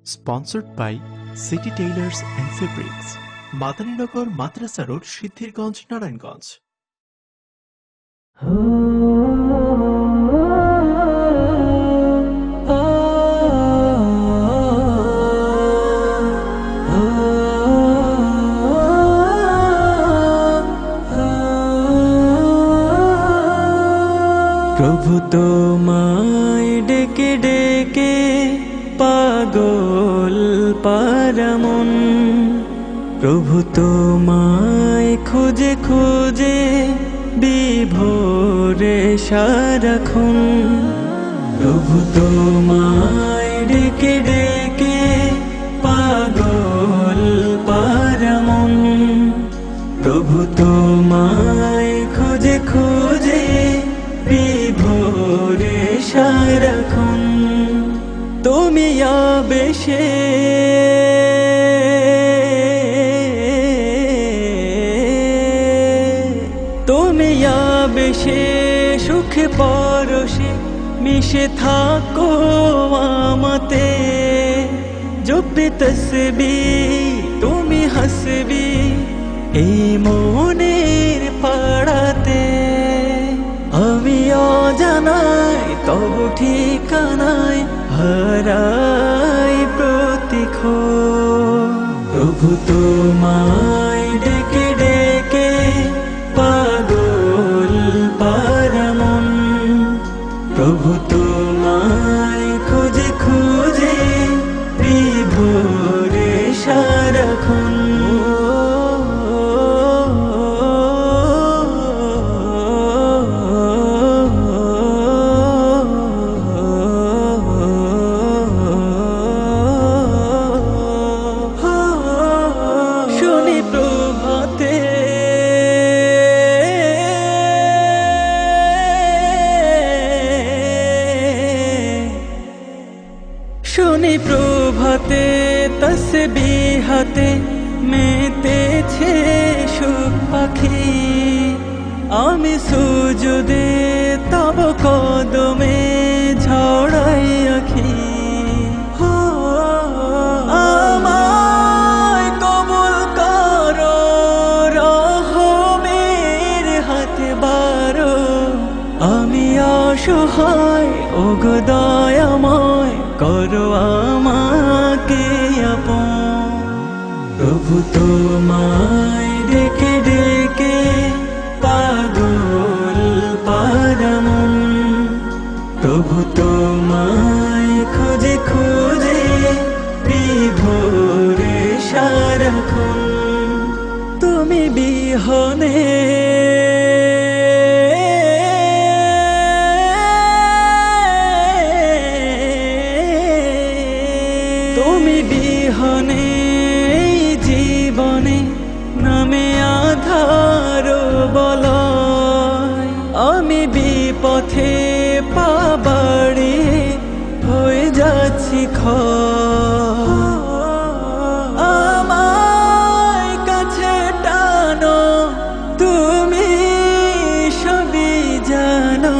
Sponsored by City Tailors and Fabrics, Madaninagar Madrasa road, Siddhirganj, Narayanganj. প্রভু তোমায় ডেকে ডেকে পাগল পারামন, প্রভু তোমায় খুঁজে খুঁজে বিভোরে সারাক্ষণ। প্রভু তোমায় ডেকে ডেকে পাগল পারামন, প্রভু তোমায় খুঁজে খুঁজে বিভোরে সারাক্ষণ। তুমি আবেশে সুখে পরশে মিশে থাকো আমাতে। জপে তসবিহ তুমি হাসবি এই মনের পাড়াতে। আমি অজানাই তবু ঠিকানায় হারাই প্রতিক্ষণ। প্রভু তোমায় ডেকে ডেকে পাগল পারামন, প্রভু তোমায় খুঁজে খুঁজে বিভোরে সারাক্ষণ। শুনি প্রভাতে তসবিহাতে মেতেছে সুখ পাখি। আমি সুজুদে তব কদমে ঝড়াই আখি। আমায় কবুল করো রহমের হাতে বারো। আমি অসহায় ওগো দয়াময় করো আমাকে আপন। প্রভু তোমায় ডেকে ডেকে পাগল পারামন, প্রভু তোমায় খুঁজে খুঁজে বিভোরে সারাক্ষণ। তুমি বিহনে জীবনে নামে আধার বলয়। আমি বিপথে পা বাড়িয়ে হয়ে যাচ্ছি ক্ষয়। আমায় কাছে টানো তুমি সবই জানো।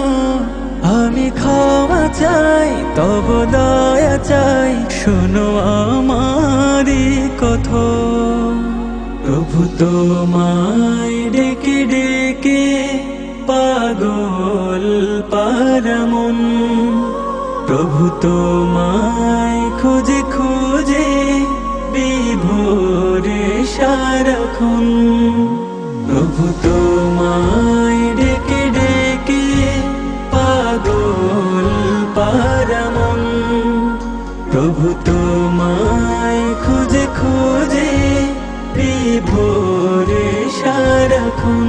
আমি ক্ষমা চাই তব দয়া চাই, শোনো আমারি কথা। প্রভু তোমায় ডেকে ডেকে পাগল পারামন, প্রভু তোমায় খুঁজে খুঁজে বিভোরে সারাক্ষণ। প্রভু তোমায় ডেকে ডেকে পাগল পারামন, প্রভু তোমায় খুঁজে খুঁজে বিভোরে সারাক্ষণ।